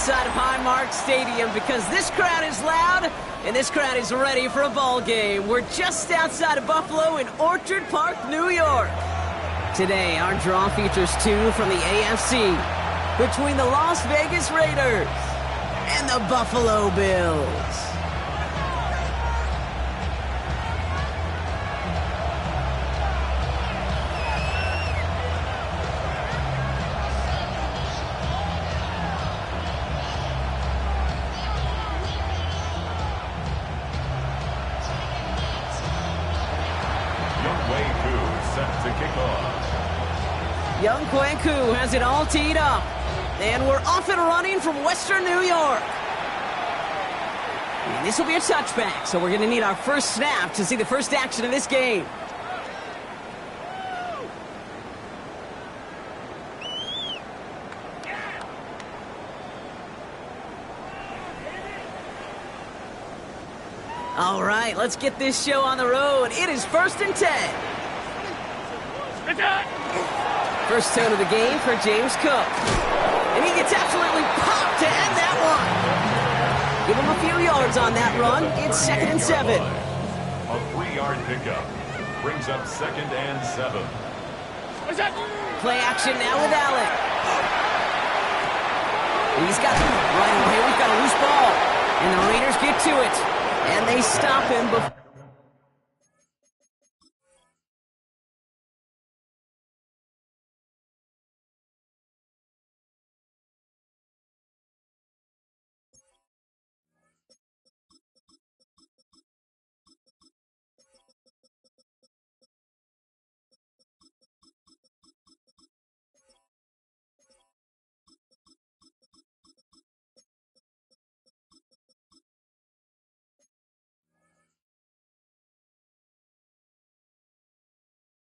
outside of Highmark Stadium because this crowd is loud and this crowd is ready for a ball game. We're just outside of Buffalo in Orchard Park, New York. Today, our draw features two from the AFC between the Las Vegas Raiders and the Buffalo Bills. Young Kweku has it all teed up. And we're off and running from Western New York. And this will be a touchback, so we're going to need our first snap to see the first action of this game. All right, let's get this show on the road. It is 1st and 10. First tone of the game for James Cook. And he gets absolutely popped to end that one. Give him a few yards on that run. It's 2nd and 7. A 3-yard pickup brings up 2nd and 7. Play action now with Allen. He's got him right away. We've got a loose ball. And the Raiders get to it. And they stop him before.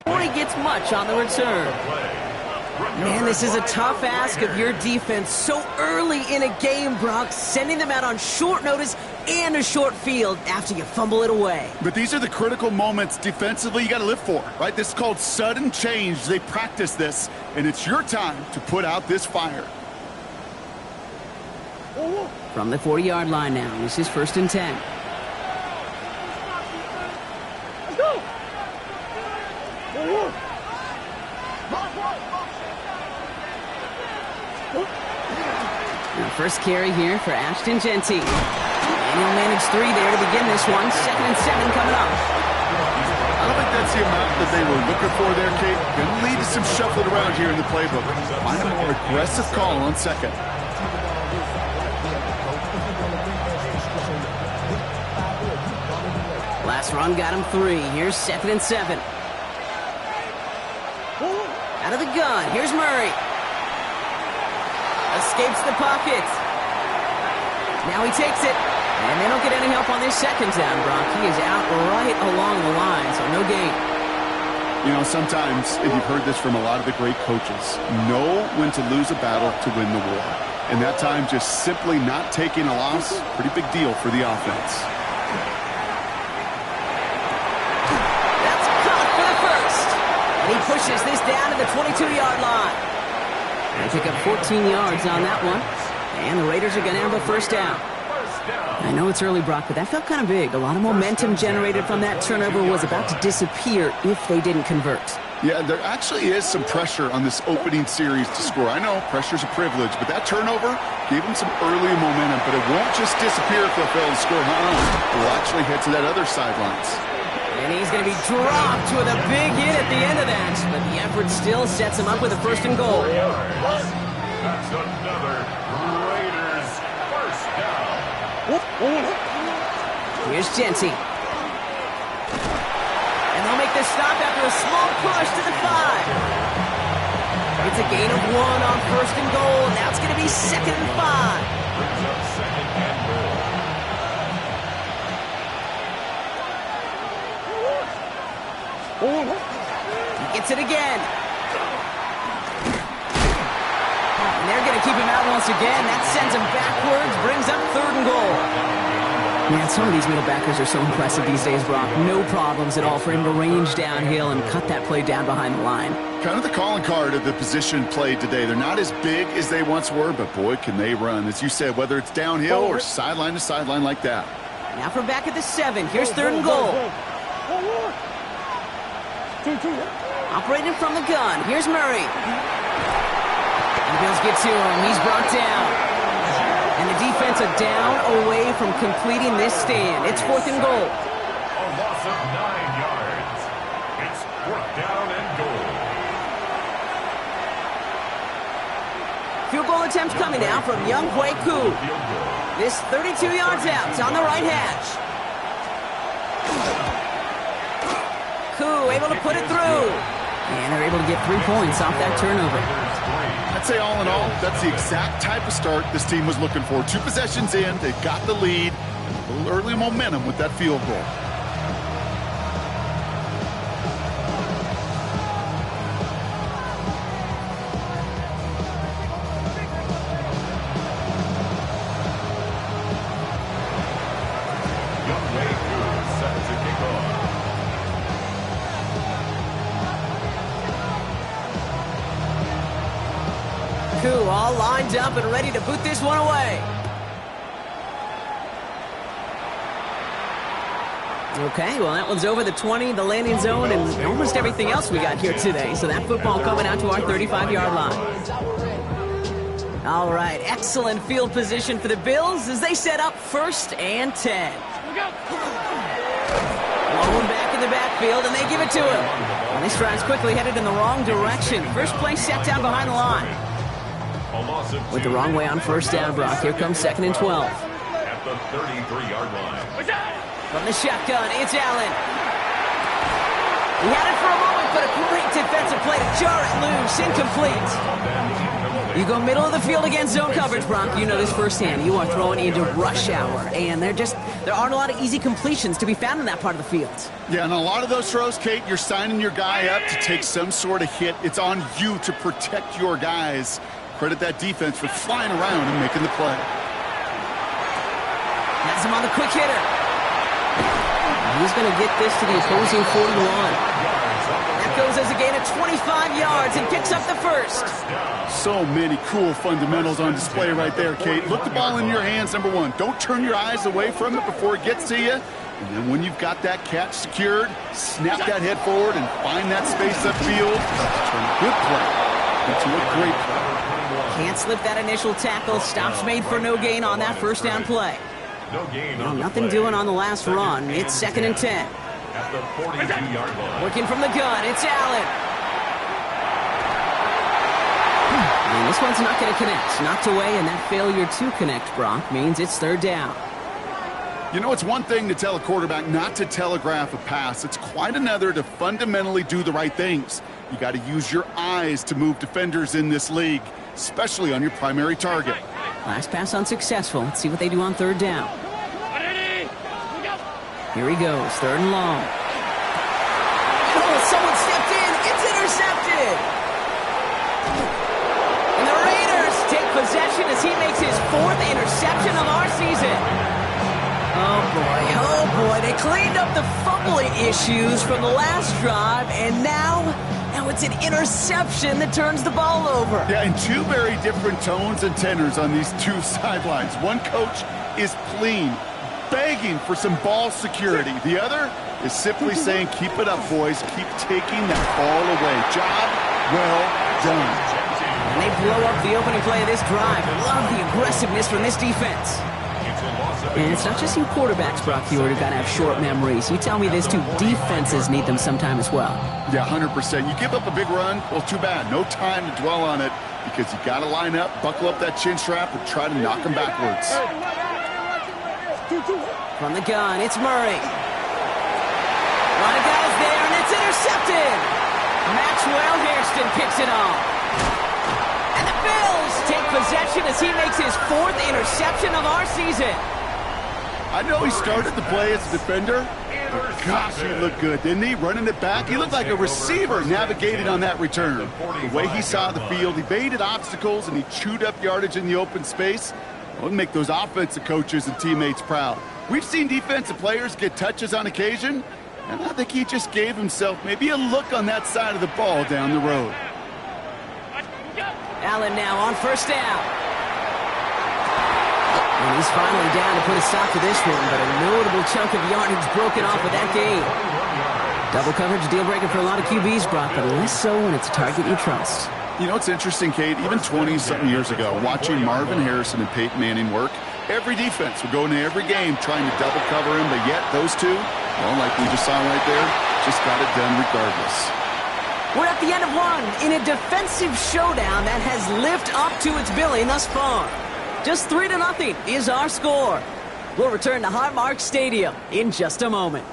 Before he gets much on the return. Man, this is a tough ask of your defense so early in a game, Brock, sending them out on short notice and a short field after you fumble it away. But these are the critical moments defensively you got to live for, right? This is called sudden change. They practice this, and it's your time to put out this fire. From the 40-yard line now, this is 1st and 10. Now first carry here for Ashton Genty. And he'll manage 3 there to begin this one. 2nd and 7 coming up. I don't think that's the amount that they were looking for there, Kate. Going to lead to some shuffling around here in the playbook. Find a more aggressive call on 2nd. Last run got him 3. Here's 2nd and 7. Out of the gun. Here's Murray. Escapes the pocket. Now he takes it. And they don't get any help on this 2nd down, Brock. He is out right along the line, so no gain. You know, sometimes, and you've heard this from a lot of the great coaches, know when to lose a battle to win the war. And that time, just simply not taking a loss, pretty big deal for the offense. That's caught for the first. And he pushes this down to the 22-yard line. They pick up 14 yards on that one. And the Raiders are going to have a first down. I know it's early, Brock, but that felt kind of big. A lot of momentum generated from that turnover was about to disappear if they didn't convert. Yeah, there actually is some pressure on this opening series to score. I know pressure's a privilege, but that turnover gave them some early momentum, but it won't just disappear if they'll fail to score. It will actually head to that other sidelines. And he's going to be dropped with a big hit at the end of that, but the effort still sets him up with a 1st and goal. That's another Raiders first down. Here's Genty. And they'll make this stop after a small push to the 5. It's a gain of 1 on 1st and goal. Now it's going to be 2nd and 5. Brings up 2nd and goal. He gets it again. And they're going to keep him out once again. That sends him backwards, brings up 3rd and goal. Man, some of these middle backers are so impressive these days, Brock. No problems at all for him to range downhill and cut that play down behind the line. Kind of the calling card of the position played today. They're not as big as they once were, but boy, can they run. As you said, whether it's downhill or sideline to sideline like that. Now from back at the 7. Here's 3rd and goal. Operating from the gun. Here's Murray. And the Bills get to him. He's brought down. And the defense are down away from completing this stand. It's 4th and goal. A loss of 9 yards. It's 4th down and goal. Field goal attempt coming now from Young Hui Koo. This 32 yards out. It's on the right hash. Koo able to put it through. And they're able to get 3 points off that turnover. I'd say all in all, that's the exact type of start this team was looking for. 2 possessions in, they got the lead. A little early momentum with that field goal. Koo all lined up and ready to boot this one away. Okay, well, that one's over the 20, the landing zone, and almost everything else we got here today. So that football coming out to our 35-yard line. All right, excellent field position for the Bills as they set up 1st and 10. One back in the backfield, and they give it to him. Well, this drive's quickly headed in the wrong direction. First play set down behind the line. Went the wrong way on 1st down, Brock. Here comes 2nd and 12. At the 33-yard line. From the shotgun, it's Allen. He had it for a moment, but a great defensive play to jar it loose. Incomplete. You go middle of the field against zone coverage, Brock. You know this firsthand. You are throwing into rush hour, and there aren't a lot of easy completions to be found in that part of the field. Yeah, and a lot of those throws, Kate, you're signing your guy up to take some sort of hit. It's on you to protect your guys. Credit that defense for flying around and making the play. Has him on the quick hitter. He's going to get this to the opposing 41. That goes as a gain of 25 yards and picks up the 1st. So many cool fundamentals on display right there, Kate. Look the ball in your hands, number 1. Don't turn your eyes away from it before it gets to you. And then when you've got that catch secured, snap that head forward and find that space upfield. Turn a good play into a great play. Can't slip that initial tackle. Stops made for no gain on that 1st down play. Well, nothing doing on the last run. It's 2nd and 10. At the 42-yard line. Working from the gun, it's Allen. And this one's not going to connect. Knocked away, and that failure to connect, Brock, means it's 3rd down. You know, it's one thing to tell a quarterback not to telegraph a pass. It's quite another to fundamentally do the right things. You got to use your eyes to move defenders in this league, especially on your primary target. Last pass unsuccessful. Let's see what they do on 3rd down. Here he goes, 3rd and long. Oh, someone stepped in. It's intercepted. And the Raiders take possession as he makes his 4th interception of our season. Oh boy, they cleaned up the fumbling issues from the last drive, and now it's an interception that turns the ball over. Yeah, and 2 very different tones and tenors on these 2 sidelines. One coach is pleading, begging for some ball security. The other is simply saying, keep it up, boys. Keep taking that ball away. Job well done. And they blow up the opening play of this drive. Love the aggressiveness from this defense. And it's not just you quarterbacks, Brock, you already got to have short memories. You tell me this too, defenses need them sometime as well. Yeah, 100%. You give up a big run, well, too bad. No time to dwell on it because you got to line up, buckle up that chin strap, and try to knock them backwards. From the gun, it's Murray. A lot of guys there, and it's intercepted. Maxwell Hairston picks it off. And the Bills take possession as he makes his 4th interception of our season. I know he started the play as a defender, but gosh, he looked good, didn't he? Running it back, he looked like a receiver navigating on that return. The way he saw the field, he baited obstacles, and he chewed up yardage in the open space. Well, make those offensive coaches and teammates proud. We've seen defensive players get touches on occasion, and I think he just gave himself maybe a look on that side of the ball down the road. Allen now on first down. And he's finally down to put a stop to this one, but a notable chunk of yardage broken off of that game. Double coverage deal breaker for a lot of QBs, Brock, but less so when it's a target you trust. You know, it's interesting, Kate, even 20-something years ago, watching Marvin Harrison and Peyton Manning work, every defense would go into every game trying to double cover him, but yet those two, well, like we just saw right there, just got it done regardless. We're at the end of one in a defensive showdown that has lived up to its billing thus far. Just 3-0 is our score. We'll return to Highmark Stadium in just a moment.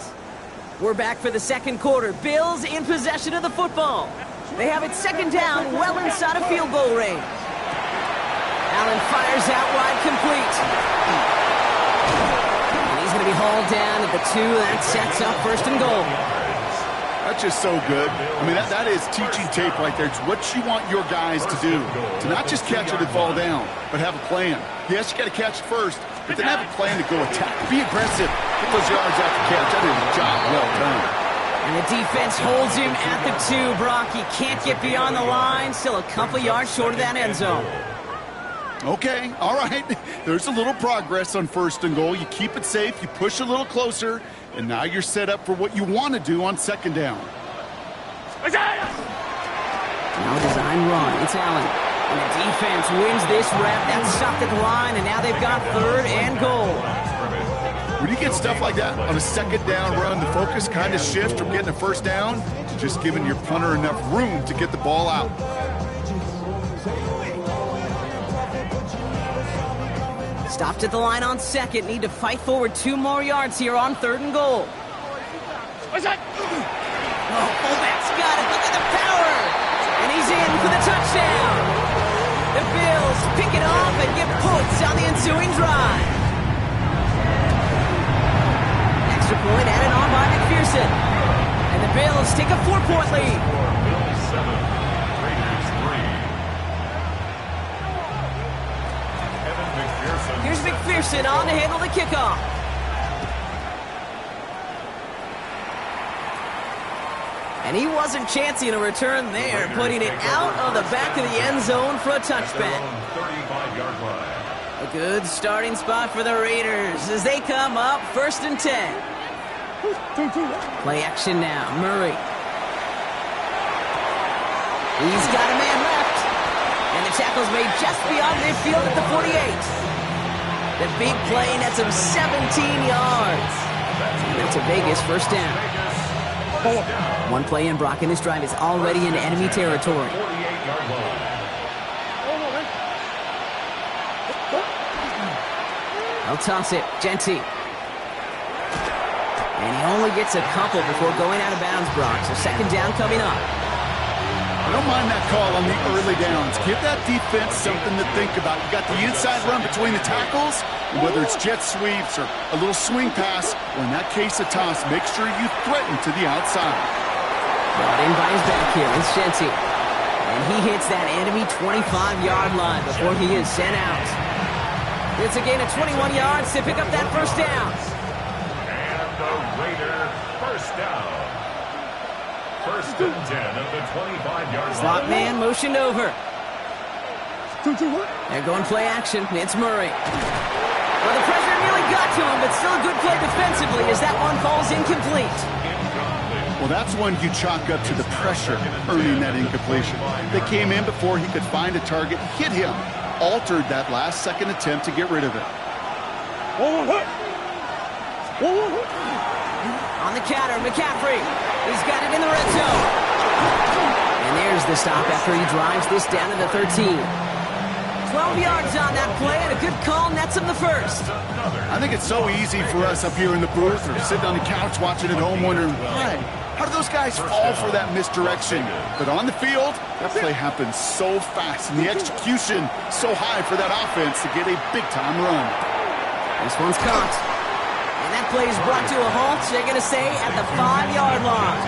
We're back for the second quarter. Bills in possession of the football. They have it second down, well inside of field goal range. Allen fires out wide, complete. And he's going to be hauled down at the 2. That sets up first and goal. That's just so good. I mean, that is teaching tape right there. It's what you want your guys to do. To not just catch it and fall down, but have a plan. Yes, you got to catch it first, but then have a plan to go attack. Be aggressive. Get those yards after catch. That is a job well done. And the defense holds him at the 2, Brock. He can't get beyond the line. Still a couple yards short of that end zone. Okay, all right. There's a little progress on first and goal. You keep it safe. You push a little closer. And now you're set up for what you want to do on second down. Now design run. It's Allen. And the defense wins this rep. That's stopped at the line, and now they've got third and goal. When you get stuff like that on a second down run, the focus kind of shifts from getting a first down to just giving your punter enough room to get the ball out. Stopped at the line on second. Need to fight forward 2 more yards here on third and goal. What's that? Oh, fullback's got it. Look at the power. And he's in for the touchdown. The Bills pick it off and get points on the ensuing drive. Extra point added on by McPherson. And the Bills take a 4-point lead. Bills 7, Raiders 3. Here's McPherson on to handle the kickoff. And he wasn't chancing a return there, putting it out of the back of the end zone for a touchback. 35-yard line. A good starting spot for the Raiders as they come up first and 10. Play action now, Murray. He's got a man left. And the tackle's made just beyond midfield at the 48. The big play nets him 17 yards. And that's a Vegas first down. One play in, Brock, and this drive is already into enemy territory. 48-yard line. They'll toss it. Genty. And he only gets a couple before going out of bounds, Brock. So second down coming up. I don't mind that call on the early downs. Give that defense something to think about. You got the inside run between the tackles, and whether it's jet sweeps or a little swing pass, or in that case a toss, make sure you threaten to the outside. Brought in by his back here is Genty. And he hits that enemy 25-yard line before he is sent out. It's a gain of 21 yards to pick up that first down. And the Raider first down. First and 10 of the 25-yard line. Slot man motioned over. They're going play action. It's Murray. Well, the pressure nearly got to him, but still a good play defensively as that one falls incomplete. Well, that's one you chalk up to the pressure earning that incompletion. They came in before he could find a target, hit him, altered that last-second attempt to get rid of it. On the counter, McCaffrey. He's got it in the red zone. And there's the stop after he drives this down to the 13. 12 yards on that play, and a good call nets him the first. I think it's so easy for us up here in the booth or sitting on the couch watching at home wondering, why? How do those guys fall for that misdirection? But on the field, that play happens so fast, and the execution so high for that offense to get a big-time run. This one's caught. And that play is brought to a halt. So they're going to stay at the 5-yard line.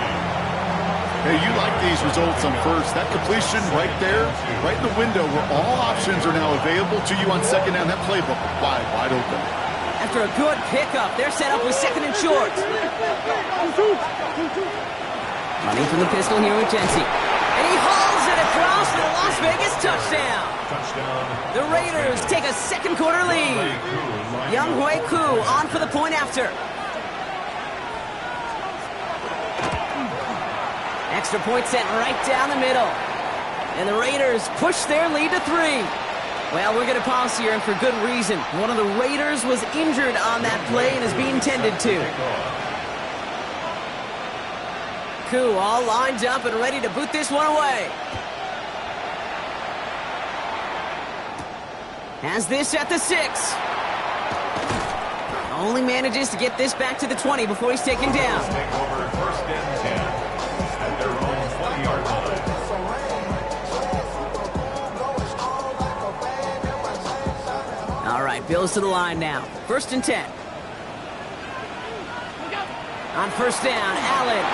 Hey, you like these results on first. That completion right there, right in the window where all options are now available to you on second down. That playbook wide open. After a good pickup, they're set up with second and short. Running from the pistol here with Jency. And he hauls it across for the Las Vegas touchdown. The Raiders take a second quarter lead. Young Hui Koo on for the point after. Extra point sent right down the middle. And the Raiders push their lead to 3. Well, we're going to pause here, and for good reason. One of the Raiders was injured on that play and is being tended to. Koo all lined up and ready to boot this one away. Has this at the 6. Only manages to get this back to the 20 before he's taken down. Take over first and 10 at their own 20-yard line. All right, Bills to the line now. First and 10. On first down, Allen.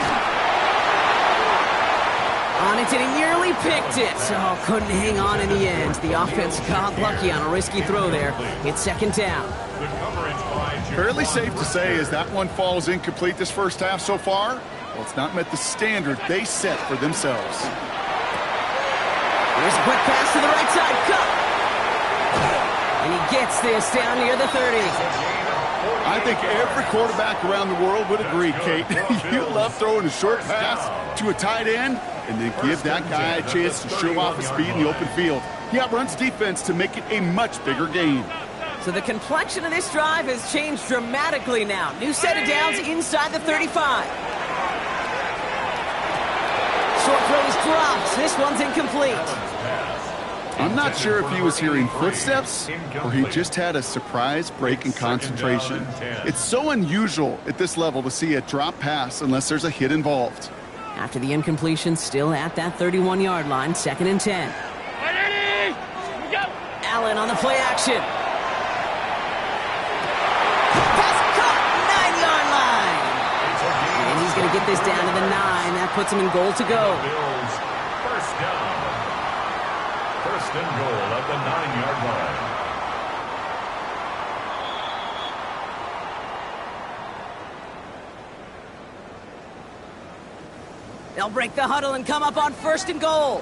On it, and he nearly picked it. So couldn't hang on in the end. The offense got lucky on a risky throw there. It's second down. Fairly safe to say as that one falls incomplete this first half so far. Well, it's not met the standard they set for themselves. Here's a quick pass to the right side. Cut. And he gets this down near the 30. I think every quarterback around the world would agree, Kate. You love throwing a short pass to a tight end and then give that guy a chance to show off his speed in the open field. He outruns defense to make it a much bigger game. So the complexion of this drive has changed dramatically now. New set of downs inside the 35. Short throw is dropped. This one's incomplete. I'm not sure if he was hearing footsteps or he just had a surprise break in concentration. It's so unusual at this level to see a drop pass unless there's a hit involved. After the incompletion, still at that 31-yard line, second and 10. Allen on the play action. Pass caught, 9-yard line. And he's going to get this down to the 9. That puts him in goal to go. First down. First and goal at the 9-yard line. They'll break the huddle and come up on first and goal.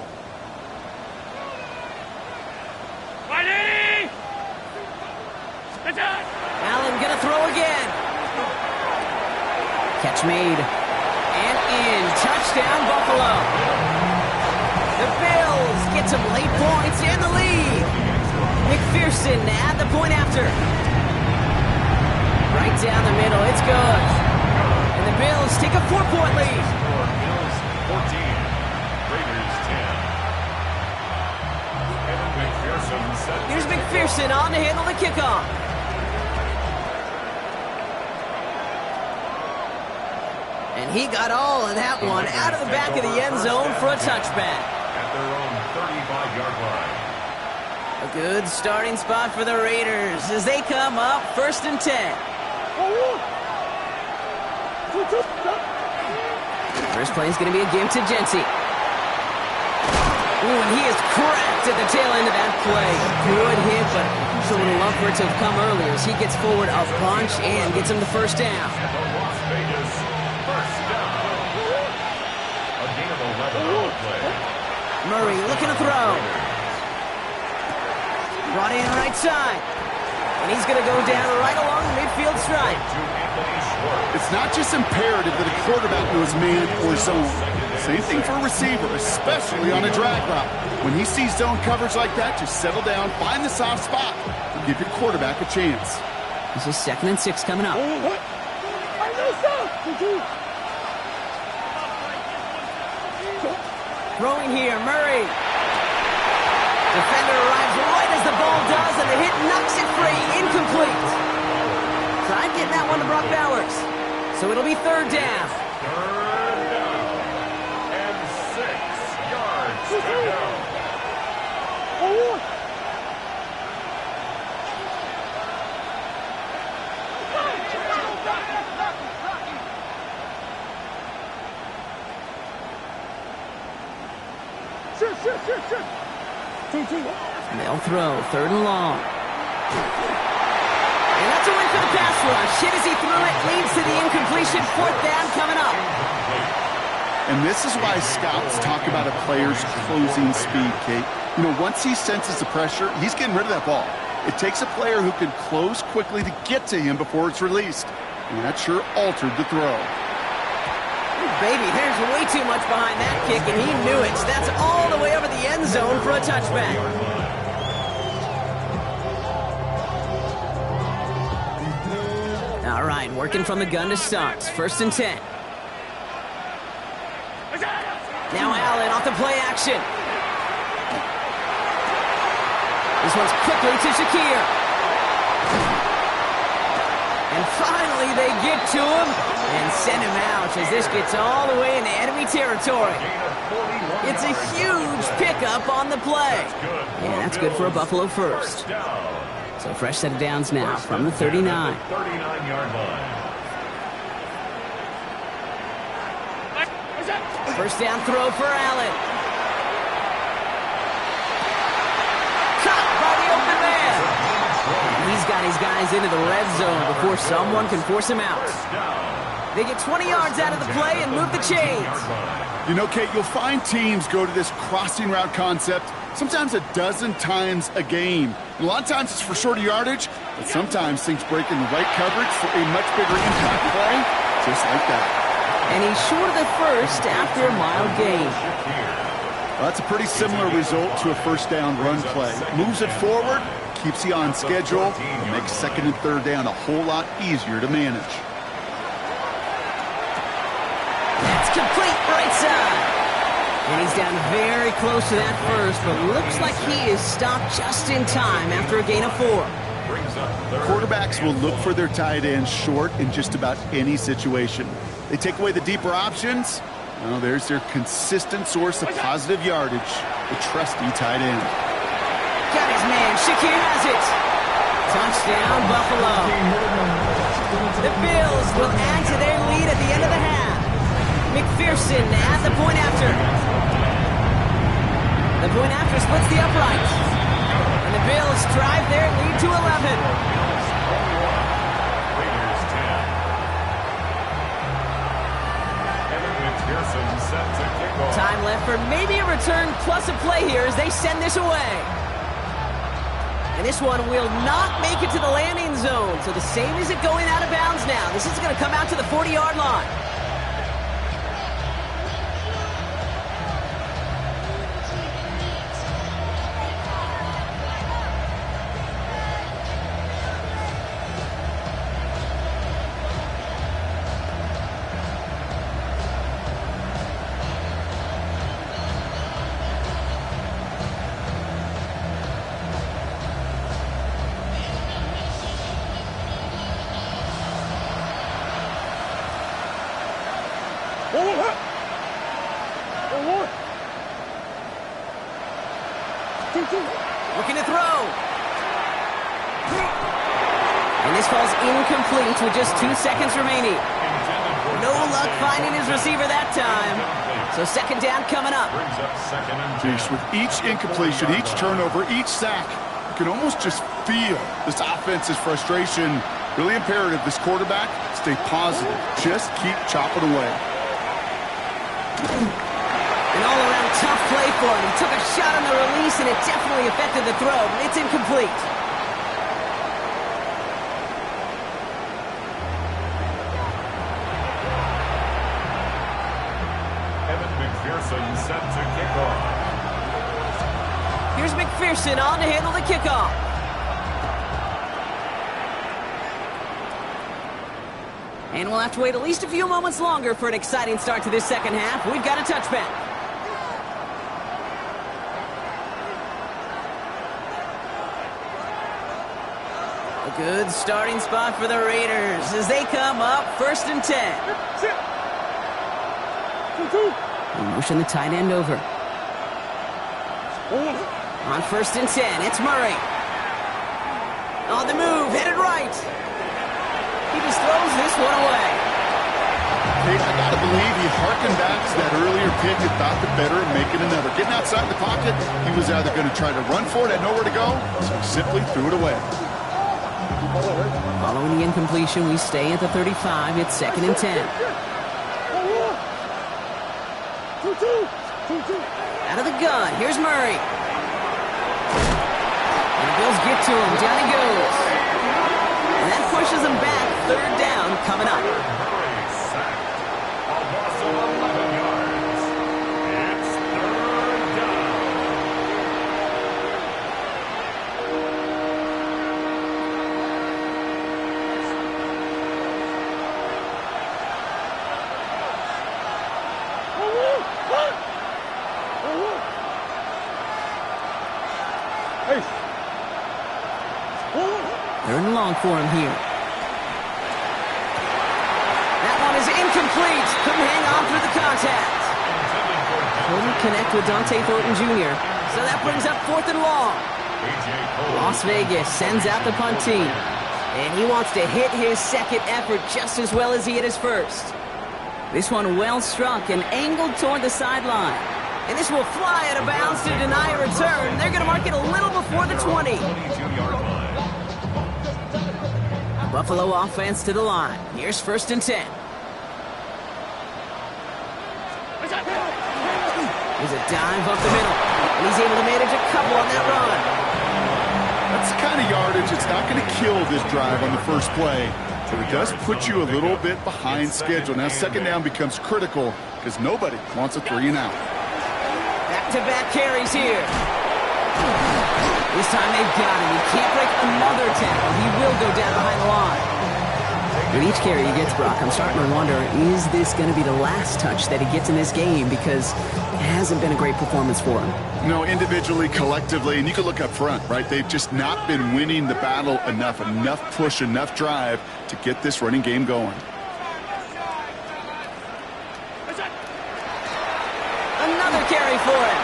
Allen gonna throw again. Catch made. And in. Touchdown, Buffalo. The Bills get some late points and the lead. McPherson at the point after. Right down the middle. It's good. And the Bills take a 4-point lead. Bills 14. Raiders 10. Kevin McPherson set. Here's McPherson on to handle the kickoff. And he got all of that one out of the back of the end zone for a touchback. At their own 35-yard line. A good starting spot for the Raiders as they come up first and 10. First play is going to be a give to Jency. Ooh, and he is cracked at the tail end of that play. Good hit, but sure would have loved for it to have come earlier as he gets forward a bunch and gets him the first down. The Las Vegas first down. A gain of 11 on the play. Murray looking to throw. Brought in right side. And he's going to go down right along the midfield stripe. It's not just imperative that a quarterback knows man or zone. Same thing for a receiver, especially on a drag route. When he sees zone coverage like that, just settle down, find the soft spot, and give your quarterback a chance. This is second and 6 coming up. Throwing here, Murray. Defender arrives right as the ball does, and the hit knocks it free. Incomplete. Tried getting that one to Brock Bowers. So it'll be third down. Third down. And 6 yards to go. They'll throw, 3rd and long. And that's a win for the pass rush. Hit as he threw it, leads to the incompletion. 4th down coming up. And this is why scouts talk about a player's closing speed, Kate. You know, once he senses the pressure, he's getting rid of that ball. It takes a player who can close quickly to get to him before it's released. And that sure altered the throw. Ooh, baby, there's way too much behind that kick, and he knew it. That's all the way over the end zone for a touchback. All right, working from the gun to start. 1st and 10. Now Allen off the play action. This one's quickly to Shakir. And finally they get to him and send him out as this gets all the way into enemy territory. It's a huge pickup on the play. And that's good for a Buffalo first. So fresh set of downs now from the 39. 39-yard line. 1st down throw for Allen. Caught by the open man. And he's got his guys into the red zone before someone can force him out. They get 20 yards out of the play and move the chains. You know, Kate, you'll find teams go to this crossing route concept sometimes a dozen times a game. And a lot of times it's for shorter yardage, but sometimes things break in the right coverage for a much bigger impact play, just like that. And he's short of the first after a mild gain. Well, that's a pretty similar result to a 1st down run play. Moves it forward, keeps you on schedule, and makes 2nd and 3rd down a whole lot easier to manage. That's complete right side. And he's down very close to that first, but looks like he is stopped just in time after a gain of 4. Quarterbacks will look for their tight ends short in just about any situation. They take away the deeper options. Well, there's their consistent source of positive yardage, the trusty tight end. Got his man. Shakir has it. Touchdown, Buffalo. The Bills will add to their lead at the end of the half. McPherson at the point after. The point after splits the uprights. And the Bills drive their lead to 11. Time left for maybe a return plus a play here as they send this away. And this one will not make it to the landing zone. So the same as it going out of bounds now. This is going to come out to the 40-yard line. Looking to throw. And this falls incomplete with just 2 seconds remaining. No luck finding his receiver that time. So 2nd down coming up. Jeez, with each incompletion, each turnover, each sack, you can almost just feel this offense's frustration. Really imperative this quarterback stay positive. Just keep chopping away. An all-around tough play for him. He took a shot on the release, and it definitely affected the throw, but it's incomplete. Evan McPherson set to kick off. Here's McPherson on to handle the kickoff. And we'll have to wait at least a few moments longer for an exciting start to this 2nd half. We've got a touchback. A good starting spot for the Raiders as they come up 1st and 10. They motion the tight end over. On 1st and 10, it's Murray. On the move, headed right. He just throws this one away. Hey, I got to believe he harkened back to that earlier pick and thought the better of making another. Getting outside the pocket, he was either going to try to run for it, had nowhere to go, so he simply threw it away. Following the incompletion, we stay at the 35. It's 2nd and 10. Out of the gun, here's Murray. And the Bills get to him. Down he goes. And that pushes him back. 3rd down coming up. Murray sacked. A loss of 11 yards. It's 3rd down. Third and long for him here. That one is incomplete. Couldn't hang on through the contact. Couldn't connect with Dante Thornton Jr. So that brings up 4th and long. Las Vegas sends out the punt team. And he wants to hit his second effort just as well as he hit his first. This one well struck and angled toward the sideline. And this will fly out of bounds to deny a return. They're going to mark it a little before the 20. 22-yard line. Buffalo offense to the line. Here's 1st and 10. There's a dive up the middle. And he's able to manage a couple on that run. That's the kind of yardage it's not going to kill this drive on the first play, but it does put you a little bit behind schedule. Now 2nd down becomes critical because nobody wants a 3 and out. Back-to-back carries here. This time they've got him. He can't break another tackle. He will go down behind the line. With each carry he gets, Brock, I'm starting to wonder, is this going to be the last touch that he gets in this game? Because it hasn't been a great performance for him. No, individually, collectively, and you can look up front, right? They've just not been winning the battle enough push, enough drive to get this running game going. Another carry for him.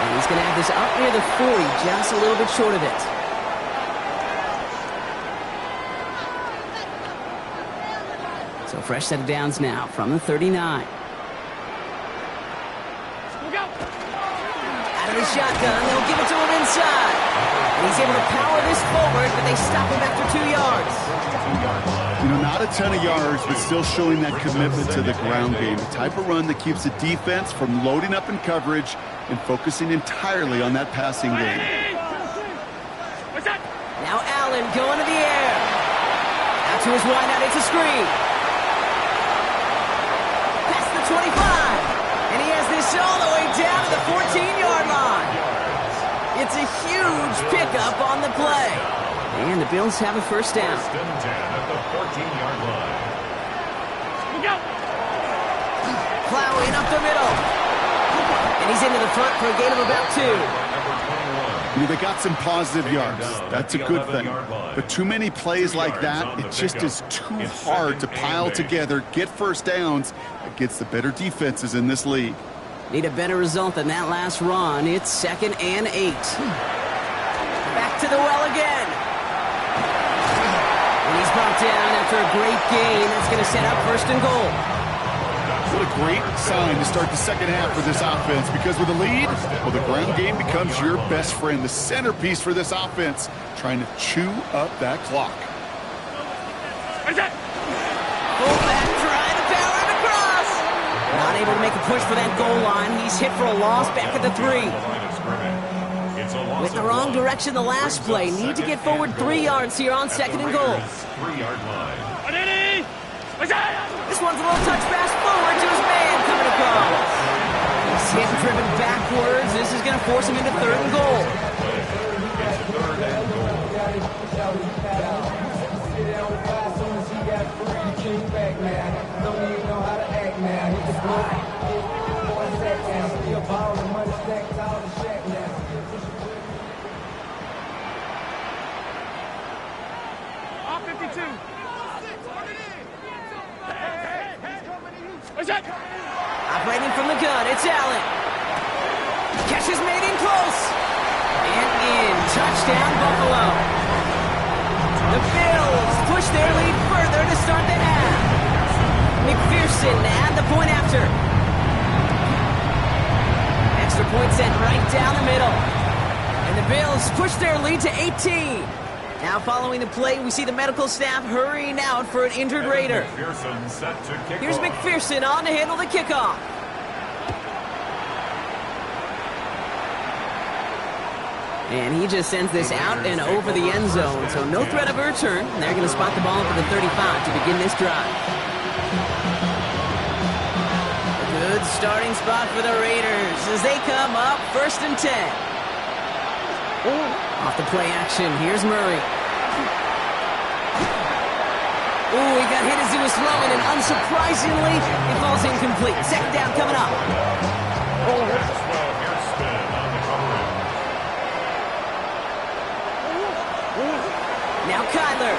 And he's going to have this up near the 40, just a little bit short of it. So fresh set of downs now from the 39. Out of the shotgun, they'll give it to him inside. And he's able to power this forward, but they stop him after 2 yards. You know, not a ton of yards, but still showing that commitment to the ground game. The type of run that keeps the defense from loading up in coverage and focusing entirely on that passing game. Now Allen going to the air. Out to his wideout, it's a screen. Past the 25. And he has this all the way down to the 14-yard line. It's a huge pickup on the play. And the Bills have a 1st down. 1st and 10 at the 14-yard line. Plowing up the middle. And he's into the front for a gain of about 2. You know, they got some positive yards. That's a good thing. But too many plays like that, it just is too hard to pile together, get 1st downs against the better defenses in this league. Need a better result than that last run. It's 2nd and 8. Back to the well again. And he's brought down after a great gain. That's going to set up 1st and goal. What a great sign to start the 2nd half for this offense, because with a lead, well, the ground game becomes your best friend, the centerpiece for this offense, trying to chew up that clock. Fullback trying to power it across. Not able to make a push for that goal line. He's hit for a loss back at the 3. With the wrong direction the last play. Need to get forward 3 yards here on 2nd and goal. 3-yard line. This one's a little touch pass forward to his man coming across. He's hit and driven backwards. This is going to force him into 3rd and goal. It's 3rd and goal. Operating from the gun, it's Allen. Catch is made in close. And in. Touchdown, Buffalo. The Bills push their lead further to start the half. McPherson to add the point after. Extra point sent right down the middle. And the Bills push their lead to 18. Now following the play, we see the medical staff hurrying out for an injured Raider. McPherson set to kick Here's off. McPherson on to handle the kickoff. And he just sends this out and over the end zone, so no threat of a return. They're going to spot the ball for the 35 to begin this drive. A good starting spot for the Raiders as they come up 1st and 10. Off the play action, here's Murray. Ooh, he got hit as he was throwing, and unsurprisingly, he falls incomplete. Second down coming up. Maxwell Hairston on the coverage. Now Kyler.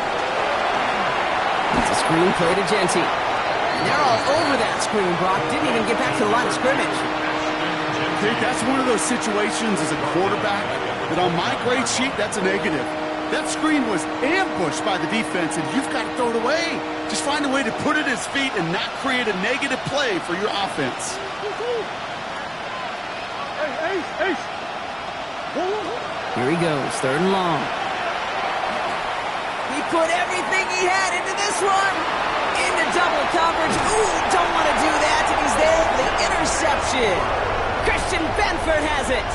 It's a screen play to Genty. And they're all over that screen, Brock. Didn't even get back to the line of scrimmage. Okay, that's one of those situations as a quarterback that on my grade sheet, that's a negative. That screen was ambushed by the defense, and you've got to throw it away. Just find a way to put it at his feet and not create a negative play for your offense. Here he goes, 3rd and long. He put everything he had into this one. Into double coverage. Ooh, don't want to do that. And he's there for the interception. Christian Benford has it.